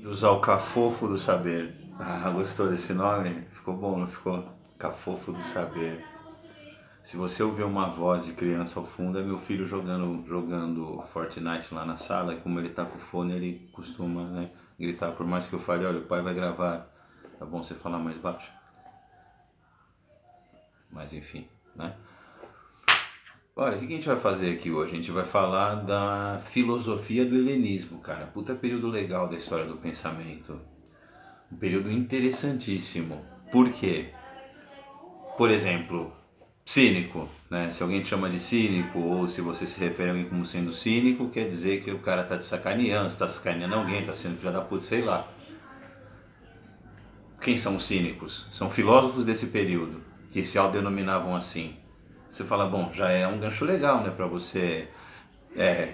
Usar o cafofo do saber. Ah, gostou desse nome? Ficou bom, não ficou? Cafofo do saber. Se você ouvir uma voz de criança ao fundo, é meu filho jogando Fortnite lá na sala, e como ele tá com o fone, ele costuma, né, gritar. Por mais que eu fale, olha, o pai vai gravar, tá bom você falar mais baixo? Mas enfim, né? Olha, o que a gente vai fazer aqui hoje? A gente vai falar da filosofia do helenismo, cara. Puta período legal da história do pensamento. Um período interessantíssimo. Por quê? Por exemplo, cínico, né? Se alguém te chama de cínico ou se você se refere a alguém como sendo cínico, quer dizer que o cara tá te sacaneando, está sacaneando alguém, tá sendo filho da puta, sei lá. Quem são os cínicos? São filósofos desse período que se autodenominavam assim. Você fala, bom, já é um gancho legal, né, para você,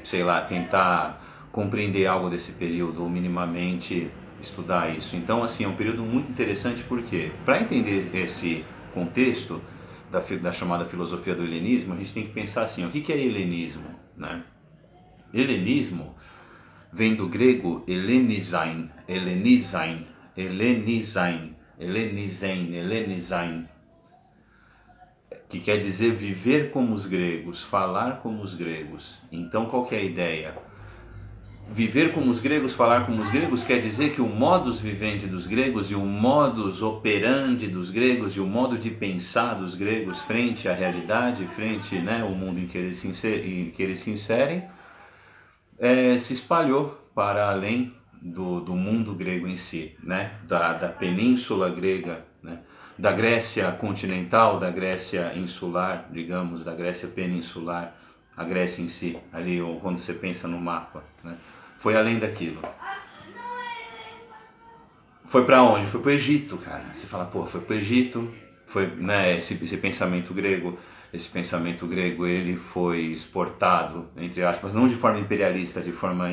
sei lá, tentar compreender algo desse período ou minimamente estudar isso. Então, assim, é um período muito interessante porque, para entender esse contexto da chamada filosofia do helenismo, a gente tem que pensar assim, o que é helenismo, né? Helenismo vem do grego helenizain, helenizain, helenizain, helenizain, helenizain, que quer dizer viver como os gregos, falar como os gregos. Então, qual que é a ideia? Viver como os gregos, falar como os gregos, quer dizer que o modus vivendi dos gregos e o modus operandi dos gregos e o modo de pensar dos gregos frente à realidade, frente, né, ao mundo em que eles se inserem, se espalhou para além do mundo grego em si, né, da península grega, né, da Grécia continental, da Grécia insular, digamos, da Grécia peninsular, a Grécia em si, ali quando você pensa no mapa, né, foi além daquilo. Foi para onde? Foi para o Egito, cara. Você fala, pô, foi para o Egito, foi, né, esse pensamento grego, ele foi exportado, entre aspas, não de forma imperialista, de forma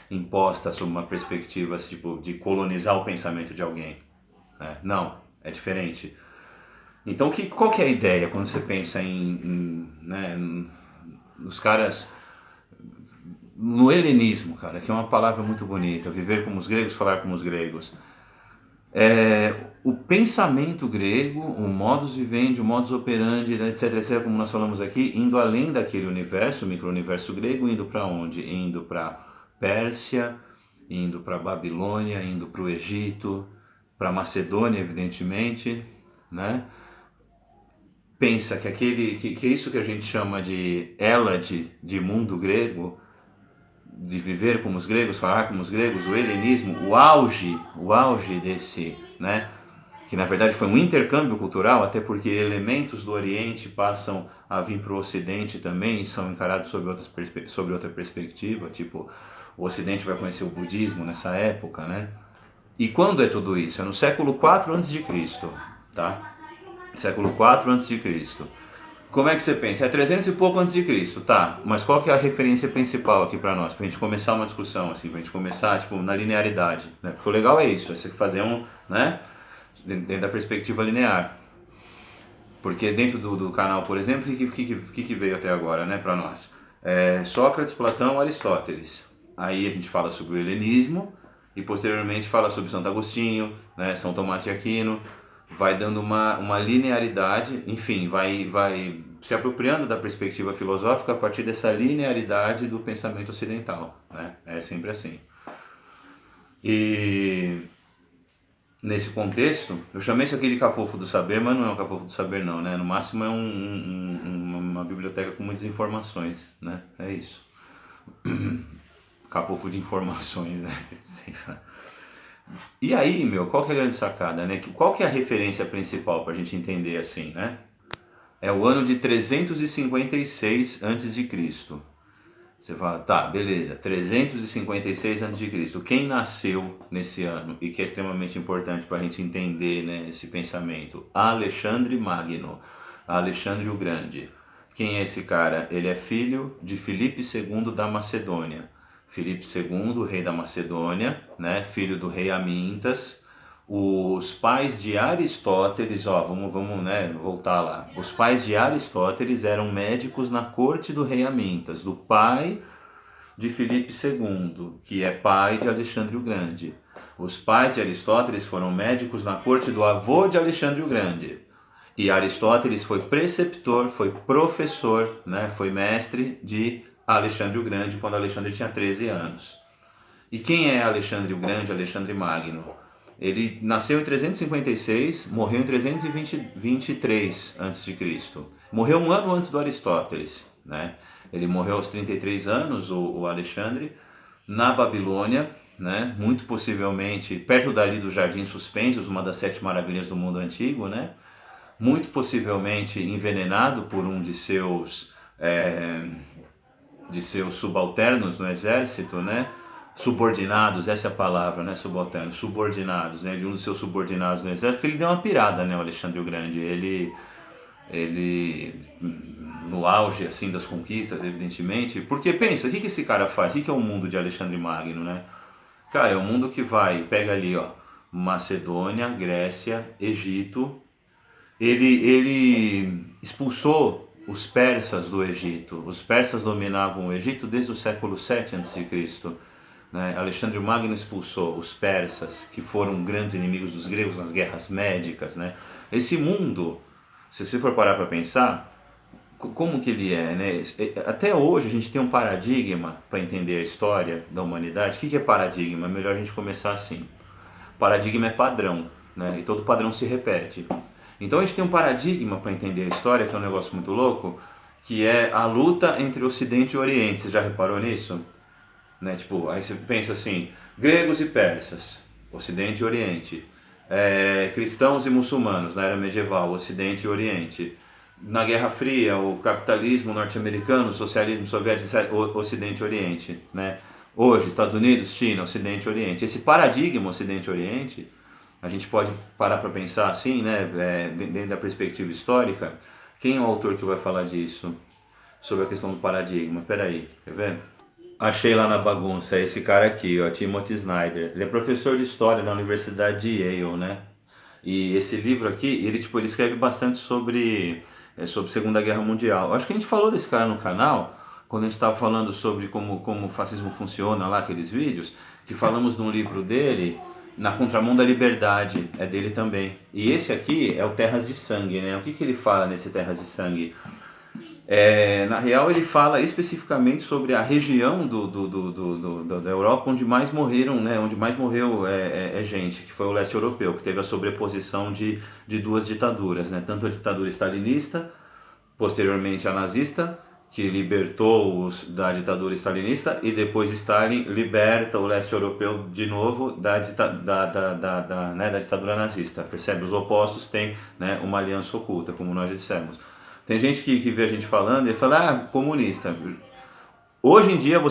imposta sob uma perspectiva tipo de colonizar o pensamento de alguém, né? Não, é diferente. Então, qual que é a ideia quando você pensa né, nos caras no helenismo, cara, que é uma palavra muito bonita, viver como os gregos, falar como os gregos. O pensamento grego, o modus vivendi, o modus operandi, etc, etc, como nós falamos aqui, indo além daquele universo, o micro-universo grego, indo para onde? Indo para Pérsia, indo para Babilônia, indo para o Egito, para Macedônia, evidentemente, né? Pensa que é isso que a gente chama de Hélade, de mundo grego, de viver como os gregos, falar como os gregos, o helenismo, o auge desse, né, que na verdade foi um intercâmbio cultural, até porque elementos do Oriente passam a vir para o Ocidente também e são encarados sobre outra perspectiva, tipo, o Ocidente vai conhecer o budismo nessa época, né? E quando é tudo isso? É no século IV a.C., tá? Século IV a.C. Como é que você pensa? É 300 e pouco antes de Cristo, tá? Mas qual que é a referência principal aqui para nós? Pra gente começar uma discussão, assim, pra gente começar, tipo, na linearidade, né? Porque o legal é isso, é você fazer né? Dentro da perspectiva linear. Porque dentro do canal, por exemplo, o que veio até agora, né, para nós? Sócrates, Platão, Aristóteles. Aí a gente fala sobre o helenismo e posteriormente fala sobre Santo Agostinho, né, São Tomás de Aquino, vai dando uma linearidade, enfim, vai se apropriando da perspectiva filosófica a partir dessa linearidade do pensamento ocidental, né? É sempre assim. E nesse contexto, eu chamei isso aqui de Cafofo do Saber, mas não é um Cafofo do Saber não, né? No máximo é uma biblioteca com muitas informações, né? É isso. Cafofo de informações, né? E aí, meu, qual que é a grande sacada, né? Qual que é a referência principal para a gente entender assim, né? É o ano de 356 a.C. Você fala, tá, beleza, 356 a.C. Quem nasceu nesse ano e que é extremamente importante para a gente entender, né, esse pensamento? Alexandre Magno, Alexandre o Grande. Quem é esse cara? Ele é filho de Filipe II da Macedônia. Filipe II, rei da Macedônia, né, filho do rei Amintas. Os pais de Aristóteles, ó, vamos, né, voltar lá. Os pais de Aristóteles eram médicos na corte do rei Amintas, do pai de Filipe II, que é pai de Alexandre o Grande. Os pais de Aristóteles foram médicos na corte do avô de Alexandre o Grande. E Aristóteles foi preceptor, foi professor, né, foi mestre de Alexandre o Grande quando Alexandre tinha 13 anos. E quem é Alexandre o Grande, Alexandre Magno? Ele nasceu em 356, morreu em 323 a.C. Morreu um ano antes do Aristóteles, né? Ele morreu aos 33 anos, o Alexandre, na Babilônia, né? Muito possivelmente perto dali dos Jardins Suspensos, uma das 7 maravilhas do mundo antigo, né? Muito possivelmente envenenado por um de seus subalternos no exército, né? Subordinados, essa é a palavra, né? Subalternos, subordinados, né? De um dos seus subordinados no exército, porque ele deu uma pirada, né? O Alexandre o Grande, ele no auge assim das conquistas, evidentemente, porque pensa, o que esse cara faz? O que é o mundo de Alexandre Magno, né? Cara, é um mundo que vai, pega ali, ó, Macedônia, Grécia, Egito. Ele expulsou os persas do Egito. Os persas dominavam o Egito desde o século 7 a.C., né? Alexandre o Magno expulsou os persas, que foram grandes inimigos dos gregos nas guerras médicas, né? Esse mundo, se você for parar para pensar, como que ele é, né? Até hoje a gente tem um paradigma para entender a história da humanidade. O que é paradigma? É melhor a gente começar assim. Paradigma é padrão, né? E todo padrão se repete. Então a gente tem um paradigma para entender a história, que é um negócio muito louco, que é a luta entre Ocidente e Oriente. Você já reparou nisso? Né? Tipo, aí você pensa assim, gregos e persas, Ocidente e Oriente, cristãos e muçulmanos na era medieval, Ocidente e Oriente, na Guerra Fria, o capitalismo norte-americano, o socialismo soviético, Ocidente e Oriente, né? Hoje, Estados Unidos, China, Ocidente e Oriente. Esse paradigma Ocidente e Oriente, a gente pode parar para pensar assim, né? Dentro da perspectiva histórica, quem é o autor que vai falar disso? Sobre a questão do paradigma? Peraí, quer ver? Achei lá na bagunça esse cara aqui, ó, Timothy Snyder. Ele é professor de história na Universidade de Yale, né? E esse livro aqui, ele escreve bastante sobre Segunda Guerra Mundial. Acho que a gente falou desse cara no canal, quando a gente estava falando sobre como o fascismo funciona lá, aqueles vídeos, que falamos de um livro dele, Na Contramão da Liberdade, é dele também. E esse aqui é o Terras de Sangue, né? O que ele fala nesse Terras de Sangue? Na real, ele fala especificamente sobre a região da Europa onde mais morreram, né, onde mais morreu gente, que foi o leste europeu, que teve a sobreposição de duas ditaduras, né, tanto a ditadura stalinista, posteriormente a nazista, que libertou-os da ditadura stalinista, e depois Stalin liberta o leste europeu de novo da ditadura nazista. Percebe? Os opostos têm, né, uma aliança oculta, como nós dissemos. Tem gente que vê a gente falando e fala, comunista. Hoje em dia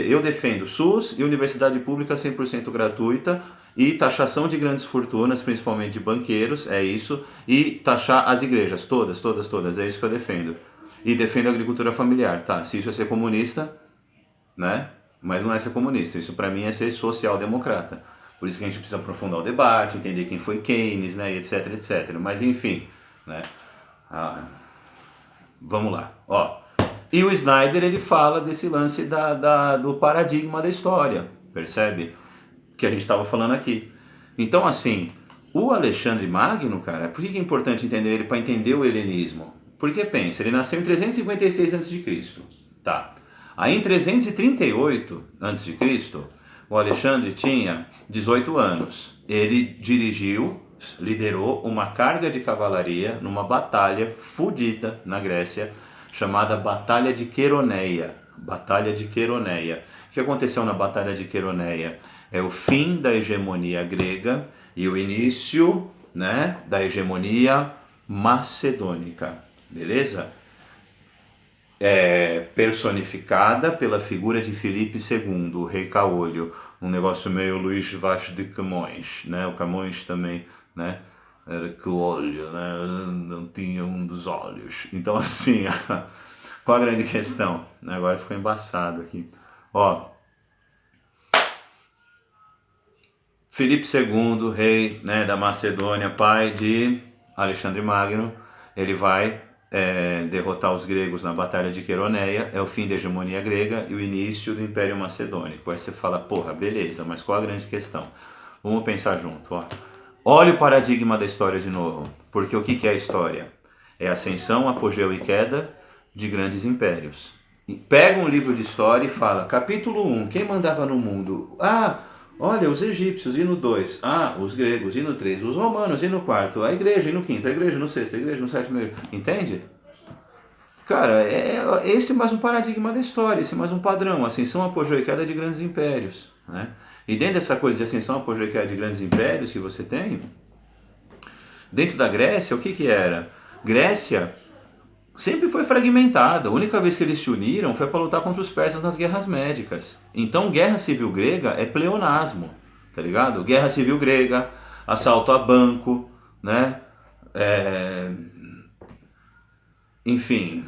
eu defendo SUS e universidade pública 100% gratuita e taxação de grandes fortunas, principalmente de banqueiros, é isso, e taxar as igrejas, todas, é isso que eu defendo. E defendo a agricultura familiar, tá? Se isso é ser comunista, né? Mas não é ser comunista, isso para mim é ser social-democrata. Por isso que a gente precisa aprofundar o debate, entender quem foi Keynes, né, etc, etc. Mas enfim, né? Vamos lá, ó. E o Snyder, ele fala desse lance do paradigma da história, percebe? Que a gente estava falando aqui. Então, assim, o Alexandre Magno, cara, por que é importante entender ele para entender o helenismo? Porque pensa, ele nasceu em 356 a.C., tá? Aí em 338 a.C., o Alexandre tinha 18 anos. Ele liderou uma carga de cavalaria numa batalha fodida na Grécia, chamada Batalha de Queroneia. Batalha de Queroneia. O que aconteceu na Batalha de Queroneia? É o fim da hegemonia grega e o início, né, da hegemonia macedônica. Beleza? Personificada pela figura de Filipe II, o rei Caolho, um negócio meio Luís Vaz de Camões, né? O Camões também, né? Era Caolho, né? Não tinha um dos olhos. Então assim, qual a grande questão? Agora ficou embaçado aqui. Ó, Filipe II, rei, né, da Macedônia, pai de Alexandre Magno, ele vai derrotar os gregos na Batalha de Queroneia, é o fim da hegemonia grega e o início do Império Macedônico. Aí você fala, porra, beleza, mas qual a grande questão? Vamos pensar junto, ó. Olha o paradigma da história de novo, porque o que é a história? É ascensão, apogeu e queda de grandes impérios. E pega um livro de história e fala, capítulo 1, quem mandava no mundo? Ah, olha, os egípcios, e no 2, os gregos, e no 3, os romanos, e no 4, a igreja, e no 5, a igreja, no 6, a igreja, no 7, entende? Cara, esse é mais um paradigma da história, esse é mais um padrão, ascensão, apogeu e queda de grandes impérios, né? E dentro dessa coisa de ascensão, apogeu e queda de grandes impérios que você tem, dentro da Grécia, o que era? Grécia sempre foi fragmentada. A única vez que eles se uniram foi para lutar contra os persas nas guerras médicas. Então, guerra civil grega é pleonasmo, tá ligado? Guerra civil grega, assalto a banco, né? Enfim,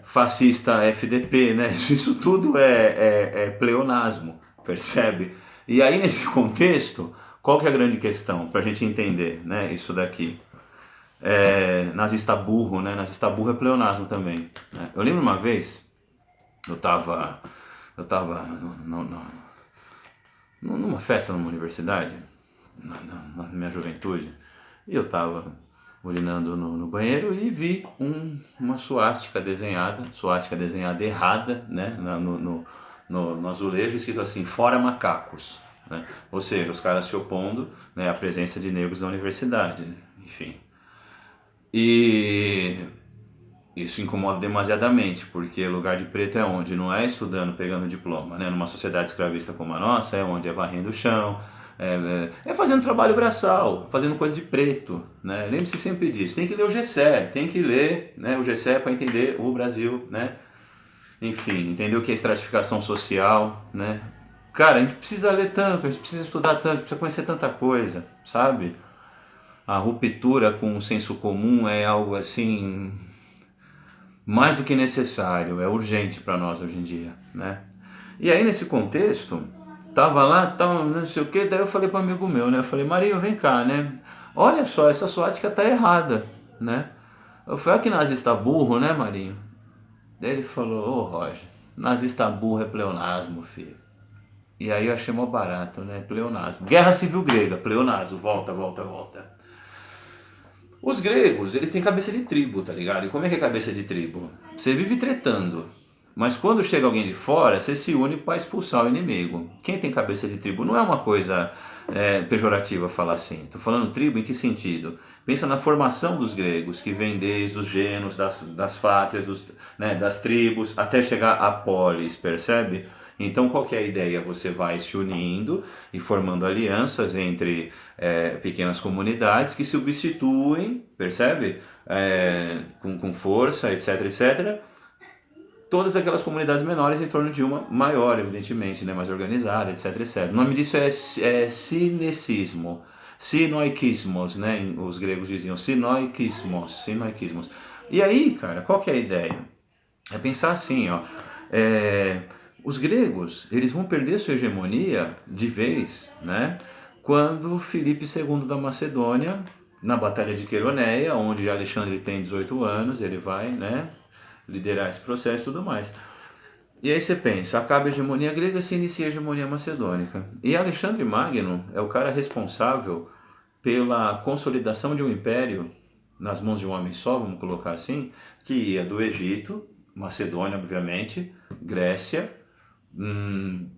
fascista FDP, né? Isso tudo é pleonasmo, percebe? E aí, nesse contexto, qual que é a grande questão para a gente entender, né, isso daqui? Nazista burro, né? Nazista burro é pleonasmo também, né? Eu lembro uma vez, eu tava numa festa numa universidade, na minha juventude, e eu tava urinando no banheiro e vi uma suástica desenhada errada, né? No azulejo, escrito assim, fora macacos, né? Ou seja, os caras se opondo, né, à presença de negros na universidade, né? Enfim. E isso incomoda demasiadamente, porque lugar de preto é onde? Não é estudando, pegando diploma, né? Numa sociedade escravista como a nossa, é onde é varrendo o chão, é fazendo trabalho braçal, fazendo coisa de preto, né? Lembre-se sempre disso. Tem que ler o Gessé, tem que ler, né, o Gessé para entender o Brasil, né? Enfim, entender o que é estratificação social, né? Cara, a gente precisa ler tanto, a gente precisa estudar tanto, a gente precisa conhecer tanta coisa, sabe? A ruptura com o senso comum é algo assim mais do que necessário, é urgente para nós hoje em dia, né? E aí nesse contexto, tava lá, tal, não sei o que, daí eu falei para um amigo meu, né? Eu falei, Marinho, vem cá, né? Olha só, essa suástica tá errada, né? Eu falei, olha que nazista burro, né, Marinho? Daí ele falou, ô Roger, nazista burro é pleonasmo, filho. E aí eu achei mó barato, né? Pleonasmo. Guerra Civil Grega, pleonasmo, volta, volta, volta. Os gregos, eles têm cabeça de tribo, tá ligado? E como é que é cabeça de tribo? Você vive tretando, mas quando chega alguém de fora, você se une para expulsar o inimigo. Quem tem cabeça de tribo não é uma coisa pejorativa falar assim. Tô falando tribo em que sentido? Pensa na formação dos gregos, que vem desde os genos, das pátrias, né, das tribos, até chegar à polis, percebe? Então, qual que é a ideia? Você vai se unindo e formando alianças entre pequenas comunidades que substituem, percebe? Com força, etc, etc. Todas aquelas comunidades menores em torno de uma maior, evidentemente, né? Mais organizada, etc, etc. O nome disso é sinecismo. Sinoikismos, né? Os gregos diziam sinoikismos. E aí, cara, qual que é a ideia? É pensar assim, ó, os gregos, eles vão perder sua hegemonia de vez, né? Quando Filipe II da Macedônia, na Batalha de Queroneia, onde Alexandre tem 18 anos, ele vai, né, liderar esse processo e tudo mais. E aí você pensa, acaba a hegemonia grega, se inicia a hegemonia macedônica. E Alexandre Magno é o cara responsável pela consolidação de um império nas mãos de um homem só, vamos colocar assim, que ia do Egito, Macedônia, obviamente, Grécia,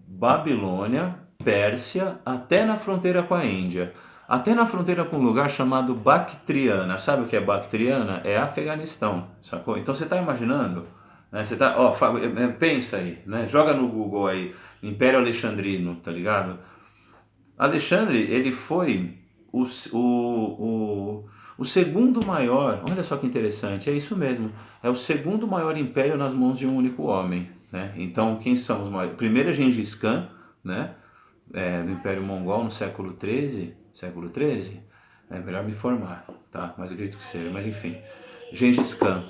Babilônia, Pérsia, até na fronteira com a Índia. Até na fronteira com um lugar chamado Bactriana. Sabe o que é Bactriana? É Afeganistão, sacou? Então você está imaginando? Né? Você tá, ó, pensa aí, né? Joga no Google aí, Império Alexandrino, tá ligado? Alexandre, ele foi o segundo maior, olha só que interessante, é isso mesmo, é o segundo maior império nas mãos de um único homem, né? Então, quem são os maiores? Primeiro é Gengis Khan, né? Do Império Mongol no século XIII, é melhor me informar, tá? Mas eu acredito que seja, mas enfim, Gengis Khan,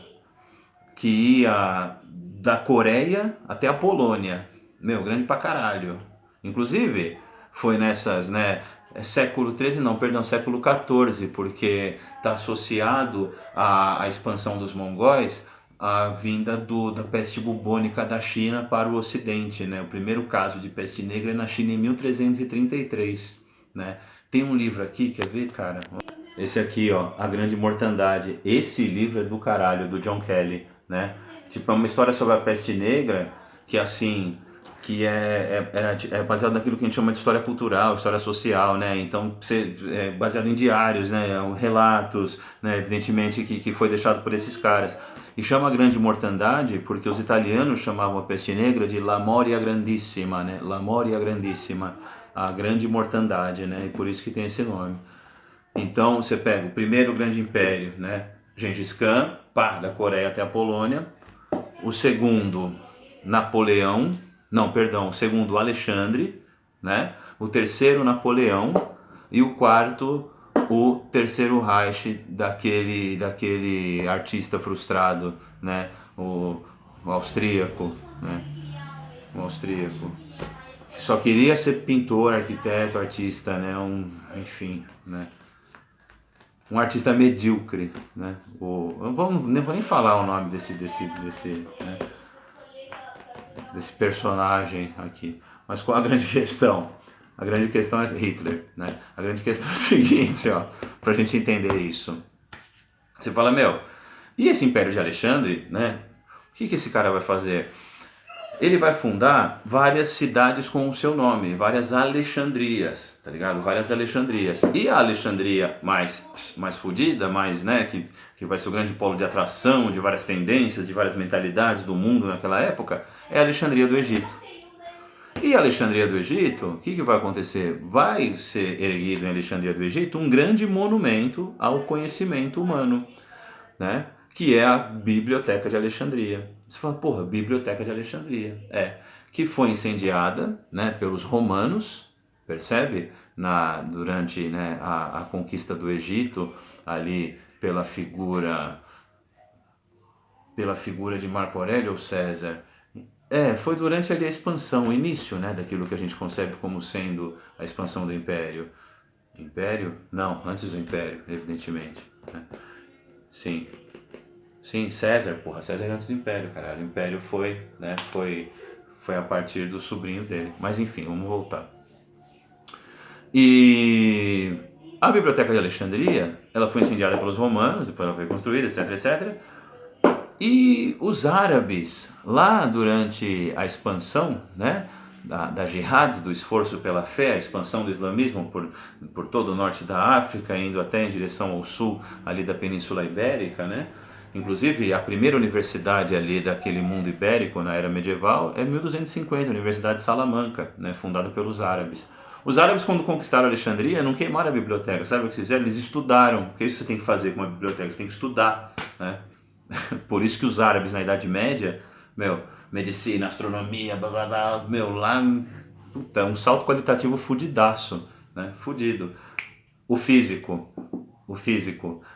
que ia da Coreia até a Polônia, meu, grande pra caralho, inclusive foi nessas, né? século XIII, não, perdão, século XIV, porque está associado à expansão dos mongóis, a vinda da peste bubônica da China para o Ocidente, né? O primeiro caso de peste negra é na China em 1333, né? Tem um livro aqui, quer ver, cara? Esse aqui, ó, A Grande Mortandade. Esse livro é do caralho, do John Kelly, né? Tipo, é uma história sobre a peste negra que, assim, que é baseado naquilo que a gente chama de história cultural, história social, né? Então, é baseado em diários, né? Relatos, né? Evidentemente que foi deixado por esses caras. E chama a Grande Mortandade porque os italianos chamavam a peste negra de La Moria Grandissima, né? La Moria Grandissima, a Grande Mortandade, né? E por isso que tem esse nome. Então você pega o primeiro grande império, né? Gengis Khan, pá, da Coreia até a Polônia. O segundo, Napoleão, não, perdão, o segundo, Alexandre, né? O terceiro, Napoleão. E o quarto, o terceiro Reich, daquele artista frustrado, né? O austríaco, né? O austríaco. Que só queria ser pintor, arquiteto, artista, né? Enfim, né? Um artista medíocre, né? Não vou nem falar o nome né? Desse personagem aqui. Mas qual a grande questão? A grande questão é Hitler, né? A grande questão é o seguinte, ó, pra gente entender isso. Você fala, meu, e esse Império de Alexandre, né? O que esse cara vai fazer? Ele vai fundar várias cidades com o seu nome, várias Alexandrias, tá ligado? Várias Alexandrias. E a Alexandria mais fodida, né, que vai ser o grande polo de atração de várias tendências, de várias mentalidades do mundo naquela época, é a Alexandria do Egito. E a Alexandria do Egito, o que vai acontecer? Vai ser erguido em Alexandria do Egito um grande monumento ao conhecimento humano, né? Que é a Biblioteca de Alexandria. Você fala, porra, Biblioteca de Alexandria. Que foi incendiada, né, pelos romanos, percebe? Durante, né, a conquista do Egito, ali pela figura de Marco Aurélio ou César. Foi durante ali a expansão, o início, né, daquilo que a gente concebe como sendo a expansão do Império. Império? Não, antes do Império, evidentemente, né? Sim. Sim, César, porra, César é antes do Império, caralho. O Império foi, né, foi a partir do sobrinho dele. Mas enfim, vamos voltar. E a Biblioteca de Alexandria, ela foi incendiada pelos romanos, depois ela foi construída, etc, etc. E os árabes, lá durante a expansão, né, da jihad, do esforço pela fé, a expansão do islamismo por todo o norte da África, indo até em direção ao sul, ali da Península Ibérica, né? Inclusive, a primeira universidade ali daquele mundo ibérico na era medieval é 1250, a Universidade de Salamanca, né, fundada pelos árabes. Os árabes, quando conquistaram Alexandria, não queimaram a biblioteca, sabe o que eles fizeram? Eles estudaram, porque isso você tem que fazer com uma biblioteca, você tem que estudar, né? Por isso que os árabes na Idade Média, medicina, astronomia, blá blá blá, lá, puta, um salto qualitativo fudidaço, né? Fudido. O físico,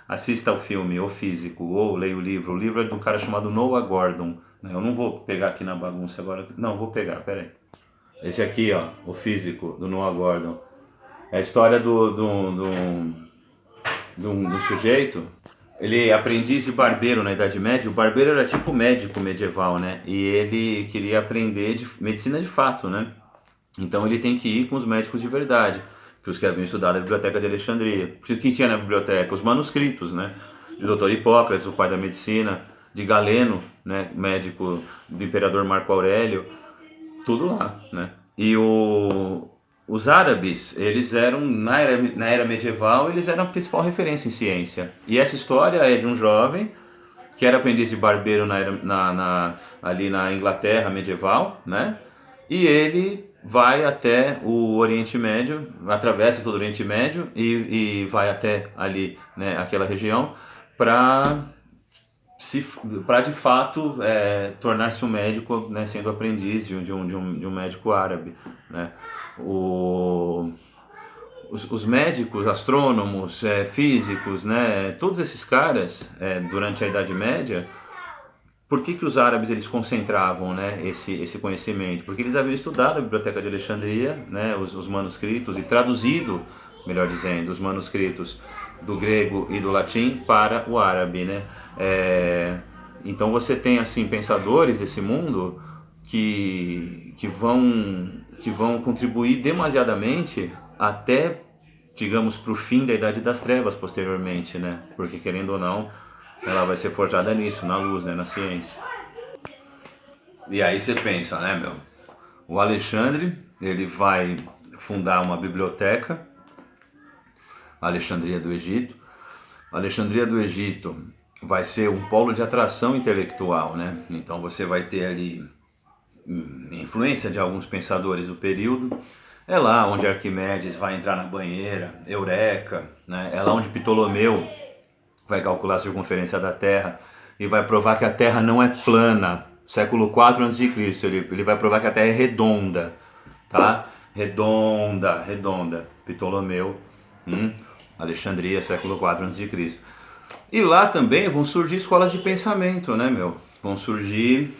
assista ao filme O Físico, ou leia o livro. O livro é de um cara chamado Noah Gordon. Eu não vou pegar aqui na bagunça agora. Não, vou pegar, peraí. Esse aqui, ó, O Físico, do Noah Gordon. É a história do sujeito. Ele é aprendiz de barbeiro na Idade Média. O barbeiro era tipo médico medieval, né? E ele queria aprender medicina de fato, né? Então ele tem que ir com os médicos de verdade, que os que haviam estudado a Biblioteca de Alexandria. O que tinha na biblioteca? Os manuscritos, né? Do Dr. Hipócrates, o pai da medicina, de Galeno, né? Médico do imperador Marco Aurélio, tudo lá, né? E os árabes, eles eram, na era medieval, eles eram a principal referência em ciência. E essa história é de um jovem que era aprendiz de barbeiro ali na Inglaterra medieval, né? E ele vai até o Oriente Médio, atravessa todo o Oriente Médio e vai até ali, né, aquela região, para de fato tornar-se um médico, né, sendo aprendiz de um médico árabe, né? Os médicos, astrônomos, físicos, né, todos esses caras, durante a Idade Média, por que os árabes eles concentravam, né, esse conhecimento? Porque eles haviam estudado a Biblioteca de Alexandria, né, os manuscritos, e traduzido, melhor dizendo, os manuscritos do grego e do latim para o árabe, né? Então você tem assim pensadores desse mundo que vão contribuir demasiadamente até, digamos, para o fim da Idade das Trevas posteriormente, né? Porque querendo ou não, ela vai ser forjada nisso, na luz, né? Na ciência. E aí você pensa, né, meu? O Alexandre, ele vai fundar uma biblioteca, Alexandria do Egito. Alexandria do Egito vai ser um polo de atração intelectual, né? Então você vai ter ali influência de alguns pensadores do período. É lá onde Arquimedes vai entrar na banheira, Eureka, né? É lá onde Ptolomeu vai calcular a circunferência da Terra e vai provar que a Terra não é plana. Século 4 a.C., ele vai provar que a Terra é redonda, tá? Redonda, redonda. Ptolomeu, Alexandria, século 4 a.C. E lá também vão surgir escolas de pensamento, né, meu? Vão surgir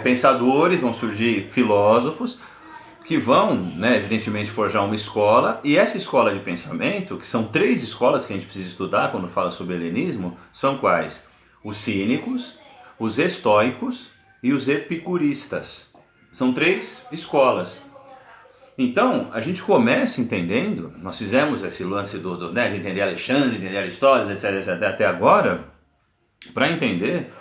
pensadores, vão surgir filósofos que vão, né, evidentemente, forjar uma escola, e essa escola de pensamento, que são 3 escolas que a gente precisa estudar quando fala sobre helenismo, são quais? Os cínicos, os estoicos e os epicuristas. São 3 escolas. Então, a gente começa entendendo, nós fizemos esse lance né, de entender Alexandre, entender Aristóteles, etc, até agora, para entender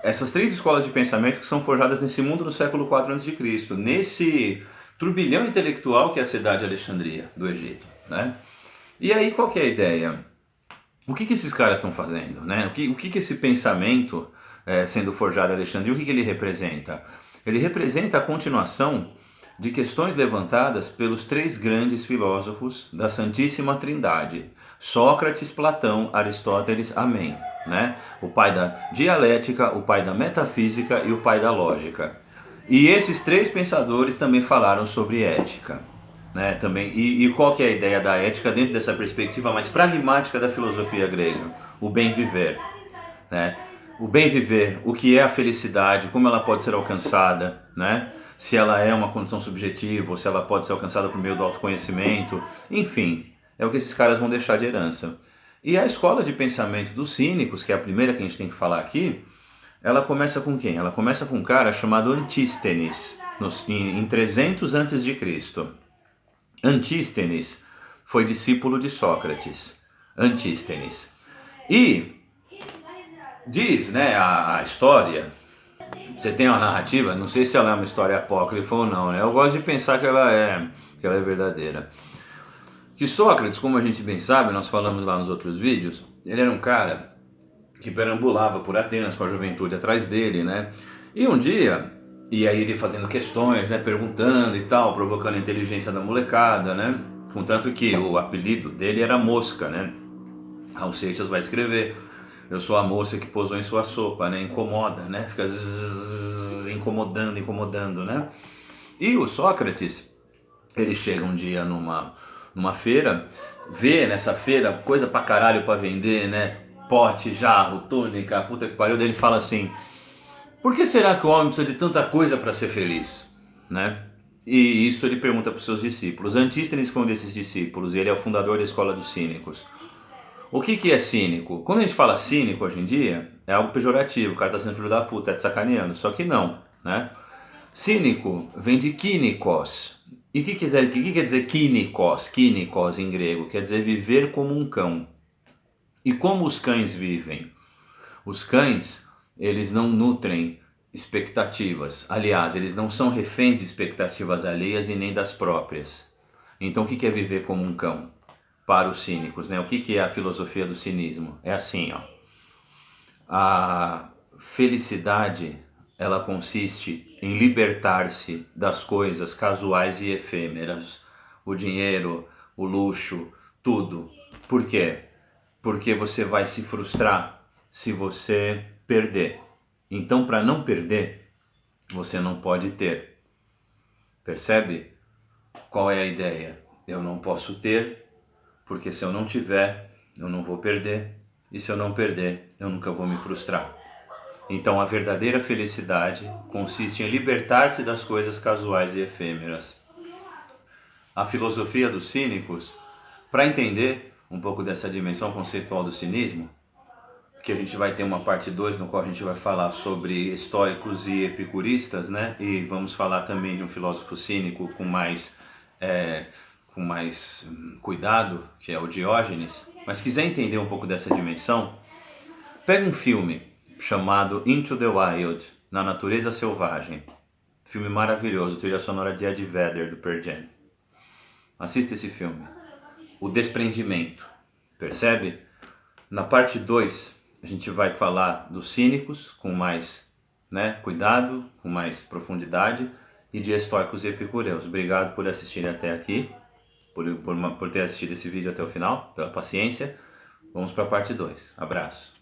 essas 3 escolas de pensamento que são forjadas nesse mundo no século 4 a.C., nesse turbilhão intelectual que é a cidade de Alexandria, do Egito, né? E aí, qual que é a ideia? O que esses caras estão fazendo, né? O que esse pensamento sendo forjado em Alexandria, o que ele representa? Ele representa a continuação de questões levantadas pelos 3 grandes filósofos da Santíssima Trindade, Sócrates, Platão, Aristóteles, amém, né? O pai da dialética, o pai da metafísica e o pai da lógica. E esses 3 pensadores também falaram sobre ética, né? Também, e qual que é a ideia da ética dentro dessa perspectiva mais pragmática da filosofia grega? O bem viver, né? O bem viver, o que é a felicidade, como ela pode ser alcançada, né? Se ela é uma condição subjetiva ou se ela pode ser alcançada por meio do autoconhecimento, enfim, é o que esses caras vão deixar de herança. E a escola de pensamento dos cínicos, que é a primeira que a gente tem que falar aqui, ela começa com quem? Ela começa com um cara chamado Antístenes, em 300 a.C. Antístenes foi discípulo de Sócrates. Antístenes. E diz, né, a história, você tem uma narrativa, não sei se ela é uma história apócrifa ou não, né? Eu gosto de pensar que ela é verdadeira. Que Sócrates, como a gente bem sabe, nós falamos lá nos outros vídeos, ele era um cara que perambulava por Atenas com a juventude atrás dele, né? E um dia, e aí ele fazendo questões, né, perguntando e tal, provocando a inteligência da molecada, né? Contanto que o apelido dele era Mosca, né? Raul Seixas vai escrever: eu sou a moça que pousou em sua sopa, né? Incomoda, né? Fica incomodando, né? E o Sócrates, ele chega um dia numa feira, vê nessa feira coisa pra caralho pra vender, né? Pote, jarro, túnica, puta que pariu. Daí ele fala assim: por que será que o homem precisa de tanta coisa para ser feliz, né? E isso ele pergunta para os seus discípulos. Antístenes foi um desses discípulos e ele é o fundador da escola dos cínicos. O que é cínico? Quando a gente fala cínico hoje em dia, é algo pejorativo, o cara tá sendo filho da puta, tá te sacaneando. Só que não, né? Cínico vem de kínikos. E o que quer dizer kínikos? Kínikos em grego quer dizer viver como um cão. E como os cães vivem? Os cães, eles não nutrem expectativas. Aliás, eles não são reféns de expectativas alheias e nem das próprias. Então o que é viver como um cão? Para os cínicos, né? O que é a filosofia do cinismo? É assim, ó. A felicidade, ela consiste em libertar-se das coisas casuais e efêmeras. O dinheiro, o luxo, tudo. Por quê? Porque você vai se frustrar se você perder. Então, para não perder, você não pode ter. Percebe? Qual é a ideia? Eu não posso ter, porque se eu não tiver, eu não vou perder. E se eu não perder, eu nunca vou me frustrar. Então a verdadeira felicidade consiste em libertar-se das coisas casuais e efêmeras. A filosofia dos cínicos, para entender um pouco dessa dimensão conceitual do cinismo, que a gente vai ter uma parte 2 no qual a gente vai falar sobre estoicos e epicuristas, né? E vamos falar também de um filósofo cínico com mais cuidado, que é o Diógenes. Mas quiser entender um pouco dessa dimensão, pega um filme chamado Into the Wild, Na Natureza Selvagem. Filme maravilhoso, trilha sonora de Eddie Vedder, do Pearl Jam. Assista esse filme. O desprendimento, percebe? Na parte 2, a gente vai falar dos cínicos com mais cuidado, com mais profundidade, e de estoicos e epicureus. Obrigado por assistir até aqui, por ter assistido esse vídeo até o final, pela paciência. Vamos para a parte 2. Abraço.